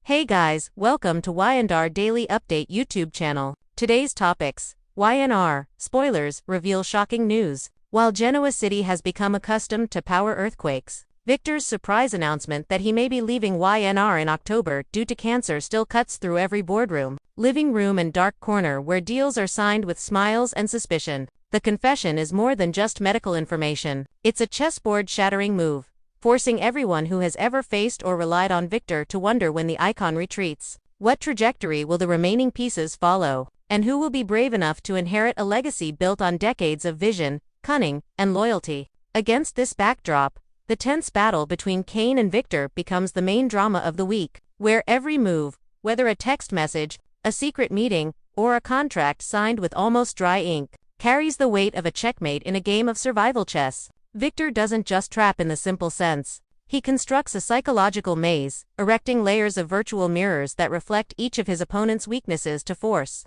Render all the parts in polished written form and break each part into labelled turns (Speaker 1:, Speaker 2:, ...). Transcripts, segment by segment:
Speaker 1: Hey guys, welcome to Y&R Daily Update YouTube channel. Today's topics: Y&R, spoilers, reveal shocking news. While Genoa City has become accustomed to power earthquakes, Victor's surprise announcement that he may be leaving Y&R in October due to cancer still cuts through every boardroom, living room and dark corner where deals are signed with smiles and suspicion. The confession is more than just medical information. It's a chessboard-shattering move, forcing everyone who has ever faced or relied on Victor to wonder when the icon retreats. What trajectory will the remaining pieces follow? And who will be brave enough to inherit a legacy built on decades of vision, cunning, and loyalty? Against this backdrop, the tense battle between Kane and Victor becomes the main drama of the week, where every move, whether a text message, a secret meeting, or a contract signed with almost dry ink, carries the weight of a checkmate in a game of survival chess. Victor doesn't just trap in the simple sense. He constructs a psychological maze, erecting layers of virtual mirrors that reflect each of his opponent's weaknesses to force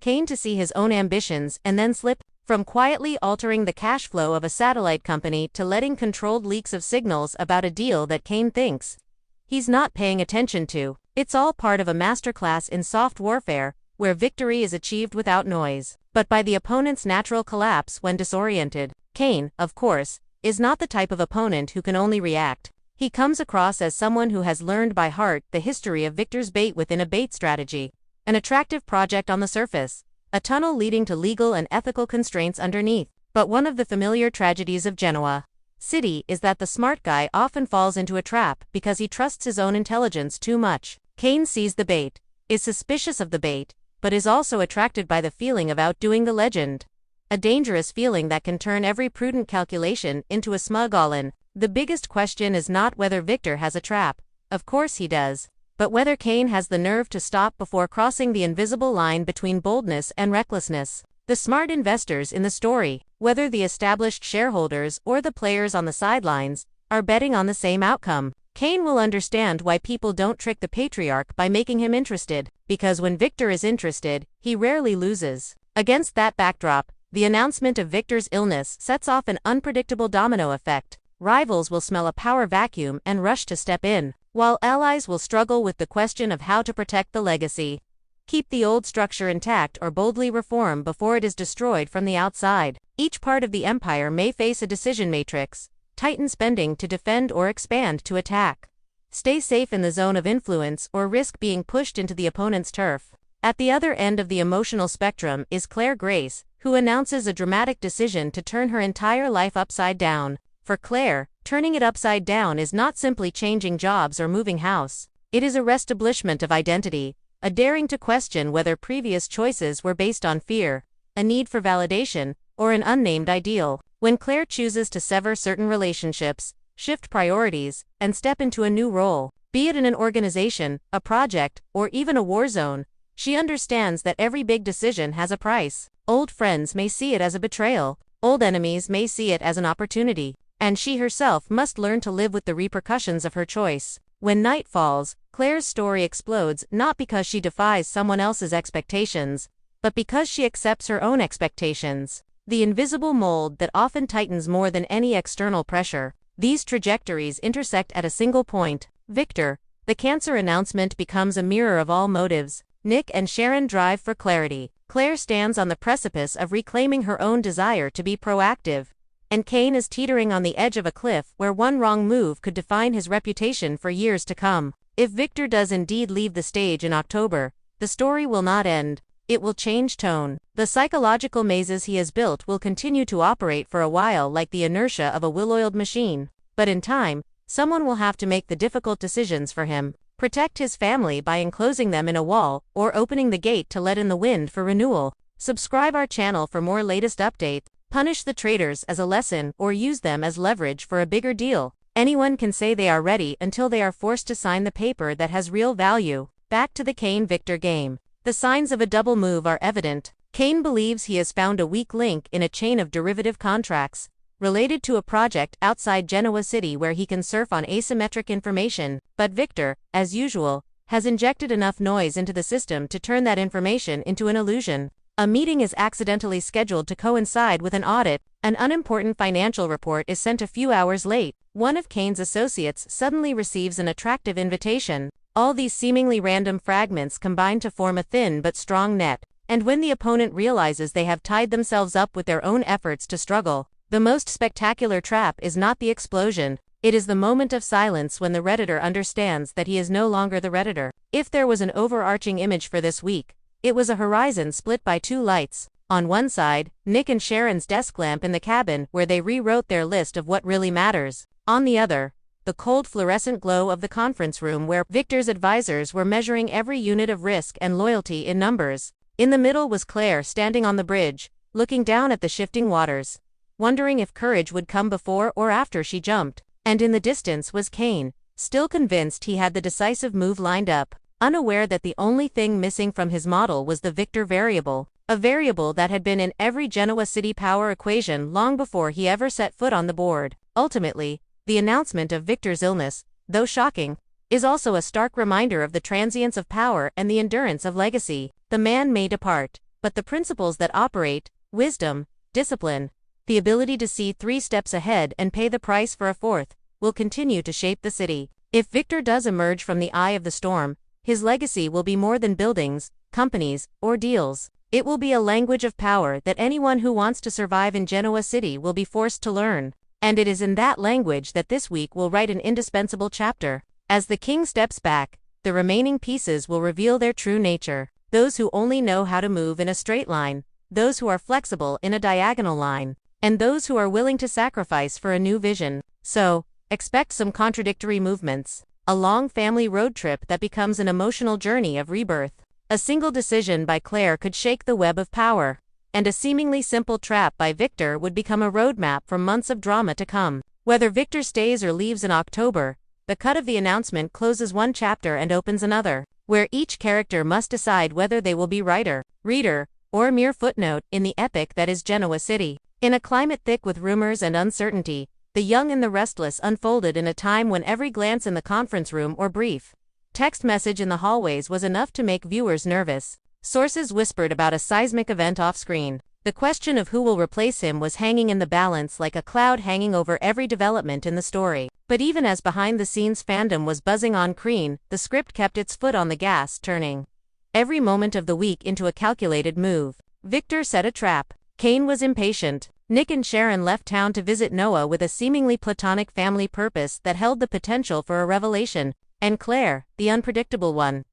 Speaker 1: Kane to see his own ambitions and then slip, from quietly altering the cash flow of a satellite company to letting controlled leaks of signals about a deal that Kane thinks he's not paying attention to. It's all part of a masterclass in soft warfare, where victory is achieved without noise, but by the opponent's natural collapse when disoriented. Kane, of course, is not the type of opponent who can only react. He comes across as someone who has learned by heart the history of Victor's bait within a bait strategy. An attractive project on the surface, a tunnel leading to legal and ethical constraints underneath. But one of the familiar tragedies of Genoa City is that the smart guy often falls into a trap because he trusts his own intelligence too much. Kane sees the bait, is suspicious of the bait, but is also attracted by the feeling of outdoing the legend. A dangerous feeling that can turn every prudent calculation into a smug all-in. The biggest question is not whether Victor has a trap. Of course he does. But whether Kane has the nerve to stop before crossing the invisible line between boldness and recklessness. The smart investors in the story, whether the established shareholders or the players on the sidelines, are betting on the same outcome. Kane will understand why people don't trick the patriarch by making him interested, because when Victor is interested, he rarely loses. Against that backdrop, the announcement of Victor's illness sets off an unpredictable domino effect. Rivals will smell a power vacuum and rush to step in, while allies will struggle with the question of how to protect the legacy. Keep the old structure intact or boldly reform before it is destroyed from the outside. Each part of the empire may face a decision matrix: tighten spending to defend or expand to attack. Stay safe in the zone of influence or risk being pushed into the opponent's turf. At the other end of the emotional spectrum is Claire Grace, who announces a dramatic decision to turn her entire life upside down. For Claire, turning it upside down is not simply changing jobs or moving house. It is a reestablishment of identity, a daring to question whether previous choices were based on fear, a need for validation, or an unnamed ideal. When Claire chooses to sever certain relationships, shift priorities, and step into a new role, be it in an organization, a project, or even a war zone, she understands that every big decision has a price. Old friends may see it as a betrayal, old enemies may see it as an opportunity, and she herself must learn to live with the repercussions of her choice. When night falls, Claire's story explodes not because she defies someone else's expectations, but because she accepts her own expectations. The invisible mold that often tightens more than any external pressure. These trajectories intersect at a single point. Victor, the cancer announcement becomes a mirror of all motives. Nick and Sharon drive for clarity. Claire stands on the precipice of reclaiming her own desire to be proactive, and Kane is teetering on the edge of a cliff where one wrong move could define his reputation for years to come. If Victor does indeed leave the stage in October, the story will not end. It will change tone. The psychological mazes he has built will continue to operate for a while like the inertia of a well-oiled machine. But in time, someone will have to make the difficult decisions for him. Protect his family by enclosing them in a wall, or opening the gate to let in the wind for renewal. Subscribe our channel for more latest updates. Punish the traitors as a lesson or use them as leverage for a bigger deal. Anyone can say they are ready until they are forced to sign the paper that has real value. Back to the Kane-Victor game. The signs of a double move are evident. Kane believes he has found a weak link in a chain of derivative contracts, related to a project outside Genoa City where he can surf on asymmetric information, but Victor, as usual, has injected enough noise into the system to turn that information into an illusion. A meeting is accidentally scheduled to coincide with an audit. An unimportant financial report is sent a few hours late. One of Kane's associates suddenly receives an attractive invitation, All these seemingly random fragments combine to form a thin but strong net, and when the opponent realizes they have tied themselves up with their own efforts to struggle, the most spectacular trap is not the explosion, it is the moment of silence when the Redditor understands that he is no longer the Redditor. If there was an overarching image for this week, it was a horizon split by two lights. On one side, Nick and Sharon's desk lamp in the cabin where they rewrote their list of what really matters. On the other, the cold fluorescent glow of the conference room where Victor's advisors were measuring every unit of risk and loyalty in numbers. In the middle was Claire standing on the bridge, looking down at the shifting waters, wondering if courage would come before or after she jumped. And in the distance was Kane, still convinced he had the decisive move lined up, unaware that the only thing missing from his model was the Victor variable, a variable that had been in every Genoa City power equation long before he ever set foot on the board. Ultimately, the announcement of Victor's illness, though shocking, is also a stark reminder of the transience of power and the endurance of legacy. The man may depart, but the principles that operate, wisdom, discipline, the ability to see 3 steps ahead and pay the price for a fourth, will continue to shape the city. If Victor does emerge from the eye of the storm, his legacy will be more than buildings, companies, or deals. It will be a language of power that anyone who wants to survive in Genoa City will be forced to learn. And it is in that language that this week will write an indispensable chapter. As the king steps back, the remaining pieces will reveal their true nature. Those who only know how to move in a straight line, those who are flexible in a diagonal line, and those who are willing to sacrifice for a new vision. So, expect some contradictory movements. A long family road trip that becomes an emotional journey of rebirth. A single decision by Claire could shake the web of power, and a seemingly simple trap by Victor would become a roadmap for months of drama to come. Whether Victor stays or leaves in October, the cut of the announcement closes one chapter and opens another, where each character must decide whether they will be writer, reader, or mere footnote in the epic that is Genoa City. In a climate thick with rumors and uncertainty, The Young and the Restless unfolded in a time when every glance in the conference room or brief text message in the hallways was enough to make viewers nervous. Sources whispered about a seismic event off-screen. The question of who will replace him was hanging in the balance like a cloud hanging over every development in the story. But even as behind-the-scenes fandom was buzzing on screen, the script kept its foot on the gas, turning every moment of the week into a calculated move. Victor set a trap. Kane was impatient. Nick and Sharon left town to visit Noah with a seemingly platonic family purpose that held the potential for a revelation. And Claire, the unpredictable one,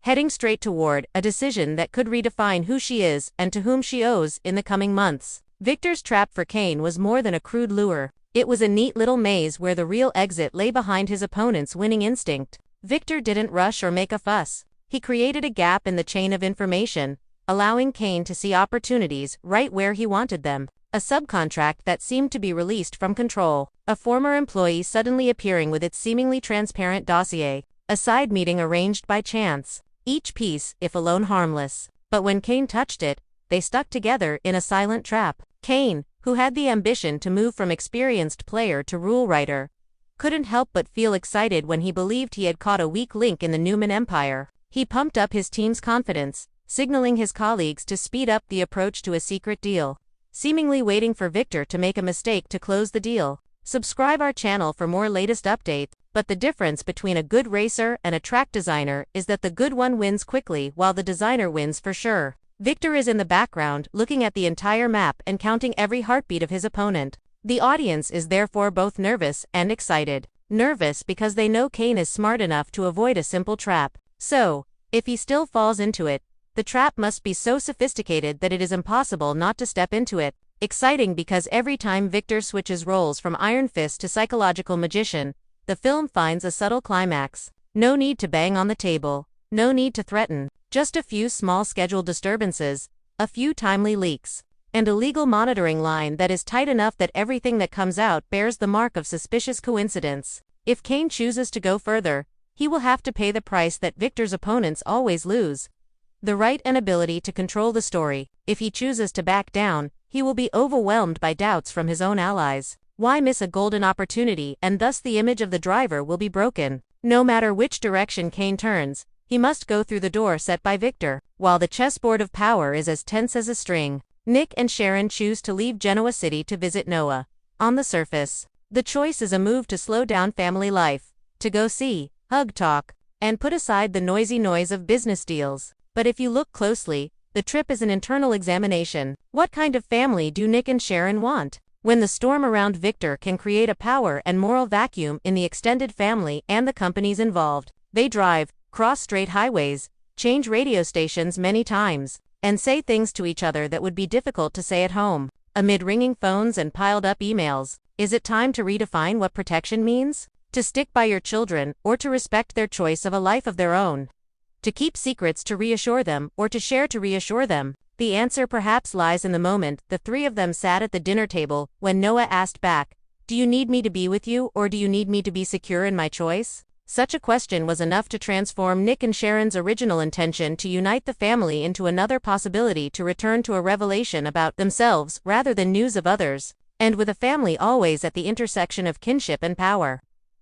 Speaker 1: heading straight toward a decision that could redefine who she is and to whom she owes in the coming months. Victor's trap for Kane was more than a crude lure. It was a neat little maze where the real exit lay behind his opponent's winning instinct. Victor didn't rush or make a fuss. He created a gap in the chain of information, allowing Kane to see opportunities right where he wanted them. A subcontract that seemed to be released from control. A former employee suddenly appearing with its seemingly transparent dossier. A side meeting arranged by chance. Each piece, if alone, harmless. But when Kane touched it, they stuck together in a silent trap. Kane, who had the ambition to move from experienced player to rule writer, couldn't help but feel excited when he believed he had caught a weak link in the Newman empire. He pumped up his team's confidence, signaling his colleagues to speed up the approach to a secret deal, seemingly waiting for Victor to make a mistake to close the deal. Subscribe our channel for more latest updates. But the difference between a good racer and a track designer is that the good one wins quickly while the designer wins for sure. Victor is in the background, looking at the entire map and counting every heartbeat of his opponent. The audience is therefore both nervous and excited. Nervous because they know Kane is smart enough to avoid a simple trap. So, if he still falls into it, the trap must be so sophisticated that it is impossible not to step into it. Exciting because every time Victor switches roles from Iron Fist to psychological magician, the film finds a subtle climax. No need to bang on the table. No need to threaten. Just a few small schedule disturbances, a few timely leaks, and a legal monitoring line that is tight enough that everything that comes out bears the mark of suspicious coincidence. If Kane chooses to go further, he will have to pay the price that Victor's opponents always lose: the right and ability to control the story. If he chooses to back down, he will be overwhelmed by doubts from his own allies. Why miss a golden opportunity, and thus the image of the driver will be broken? No matter which direction Kane turns, he must go through the door set by Victor, while the chessboard of power is as tense as a string. Nick and Sharon choose to leave Genoa City to visit Noah. On the surface, the choice is a move to slow down family life, to go see, hug talk, and put aside the noisy noise of business deals. But if you look closely, the trip is an internal examination. What kind of family do Nick and Sharon want? When the storm around Victor can create a power and moral vacuum in the extended family and the companies involved, they drive, cross state highways, change radio stations many times, and say things to each other that would be difficult to say at home. Amid ringing phones and piled-up emails, is it time to redefine what protection means? To stick by your children, or to respect their choice of a life of their own? To keep secrets to reassure them, or to share to reassure them? The answer perhaps lies in the moment the three of them sat at the dinner table, when Noah asked back, "Do you need me to be with you, or do you need me to be secure in my choice?" Such a question was enough to transform Nick and Sharon's original intention to unite the family into another possibility to return to a revelation about themselves rather than news of others, and with a family always at the intersection of kinship and power.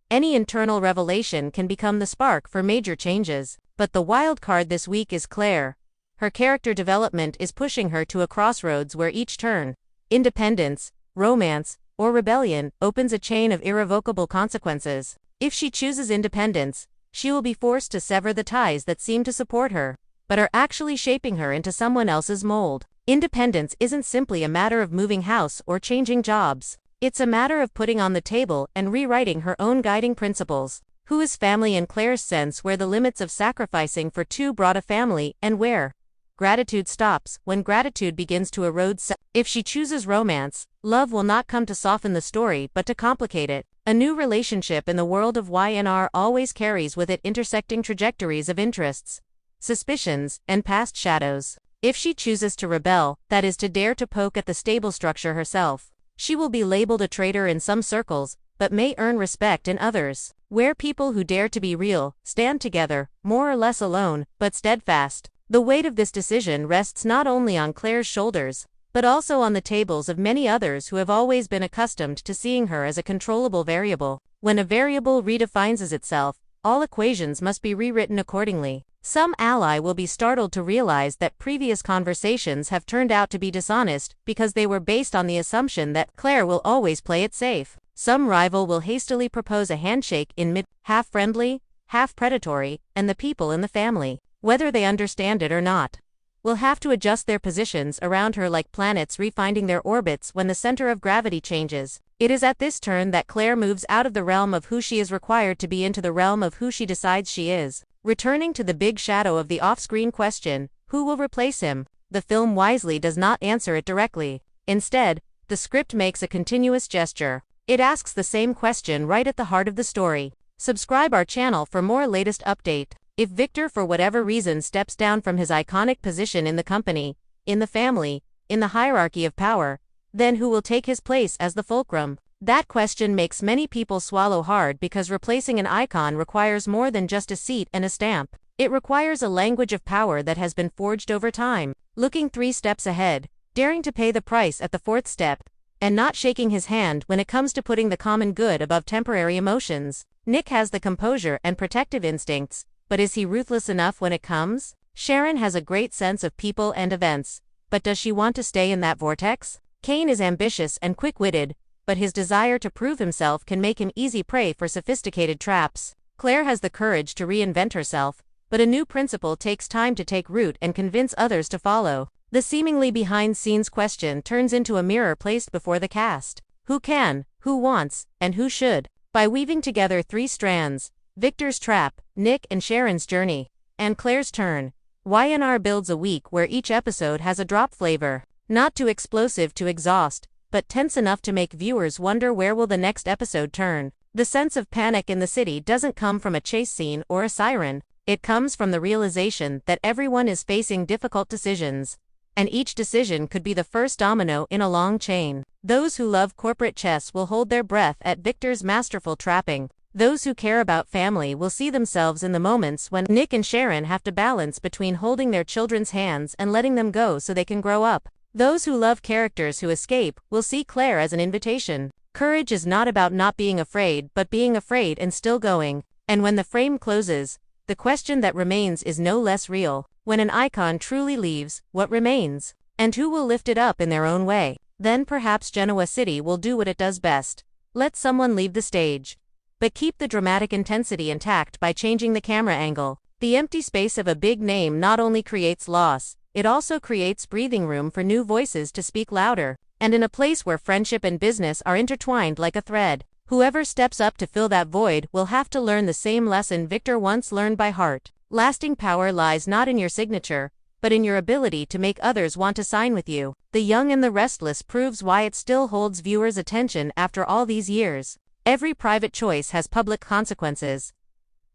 Speaker 1: Any internal revelation can become the spark for major changes, but the wild card this week is Claire. Her character development is pushing her to a crossroads where each turn, independence, romance, or rebellion, opens a chain of irrevocable consequences. If she chooses independence, she will be forced to sever the ties that seem to support her, but are actually shaping her into someone else's mold. Independence isn't simply a matter of moving house or changing jobs. It's a matter of putting on the table and rewriting her own guiding principles. Who is family in Claire's sense, where the limits of sacrificing for two brought a family, and where gratitude stops when gratitude begins to erode. If she chooses romance, love will not come to soften the story but to complicate it. A new relationship in the world of Y&R always carries with it intersecting trajectories of interests, suspicions, and past shadows. If she chooses to rebel, that is to dare to poke at the stable structure herself, she will be labeled a traitor in some circles, but may earn respect in others. Where people who dare to be real, stand together, more or less alone, but steadfast. The weight of this decision rests not only on Claire's shoulders, but also on the tables of many others who have always been accustomed to seeing her as a controllable variable. When a variable redefines itself, all equations must be rewritten accordingly. Some ally will be startled to realize that previous conversations have turned out to be dishonest because they were based on the assumption that Claire will always play it safe. Some rival will hastily propose a handshake in mid, half friendly, half predatory, and the people in the family, whether they understand it or not, will have to adjust their positions around her like planets refinding their orbits when the center of gravity changes. It is at this turn that Claire moves out of the realm of who she is required to be into the realm of who she decides she is. Returning to the big shadow of the off-screen question, who will replace him? The film wisely does not answer it directly. Instead, the script makes a continuous gesture. It asks the same question right at the heart of the story. Subscribe our channel for more latest update. If Victor for whatever reason steps down from his iconic position in the company, in the family, in the hierarchy of power, then who will take his place as the fulcrum? That question makes many people swallow hard because replacing an icon requires more than just a seat and a stamp. It requires a language of power that has been forged over time. Looking 3 steps ahead, daring to pay the price at the 4th step, and not shaking his hand when it comes to putting the common good above temporary emotions. Nick has the composure and protective instincts, but is he ruthless enough when it comes? Sharon has a great sense of people and events, but does she want to stay in that vortex? Cain is ambitious and quick-witted, but his desire to prove himself can make him easy prey for sophisticated traps. Claire has the courage to reinvent herself, but a new principle takes time to take root and convince others to follow. The seemingly behind-scenes question turns into a mirror placed before the cast. Who can, who wants, and who should? By weaving together 3 strands, Victor's trap, Nick and Sharon's journey, and Claire's turn, Y&R builds a week where each episode has a drop flavor. Not too explosive to exhaust, but tense enough to make viewers wonder where will the next episode turn. The sense of panic in the city doesn't come from a chase scene or a siren. It comes from the realization that everyone is facing difficult decisions, and each decision could be the first domino in a long chain. Those who love corporate chess will hold their breath at Victor's masterful trapping. Those who care about family will see themselves in the moments when Nick and Sharon have to balance between holding their children's hands and letting them go so they can grow up. Those who love characters who escape will see Claire as an invitation. Courage is not about not being afraid but being afraid and still going. And when the frame closes, the question that remains is no less real. When an icon truly leaves, what remains? And who will lift it up in their own way? Then perhaps Genoa City will do what it does best. Let someone leave the stage. but keep the dramatic intensity intact by changing the camera angle. The empty space of a big name not only creates loss, it also creates breathing room for new voices to speak louder. And in a place where friendship and business are intertwined like a thread, whoever steps up to fill that void will have to learn the same lesson Victor once learned by heart. Lasting power lies not in your signature, but in your ability to make others want to sign with you. The Young and the Restless proves why it still holds viewers' attention after all these years. Every private choice has public consequences,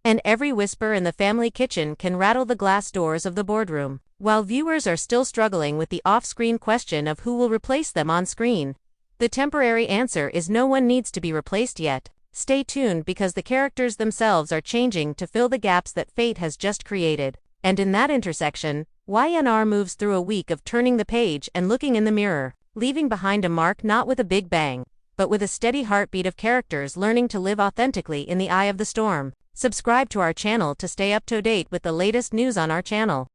Speaker 1: and every whisper in the family kitchen can rattle the glass doors of the boardroom. While viewers are still struggling with the off-screen question of who will replace them on screen, the temporary answer is no one needs to be replaced yet. Stay tuned because the characters themselves are changing to fill the gaps that fate has just created. And in that intersection, Y&R moves through a week of turning the page and looking in the mirror, leaving behind a mark not with a big bang, but with a steady heartbeat of characters learning to live authentically in the eye of the storm. Subscribe to our channel to stay up to date with the latest news on our channel.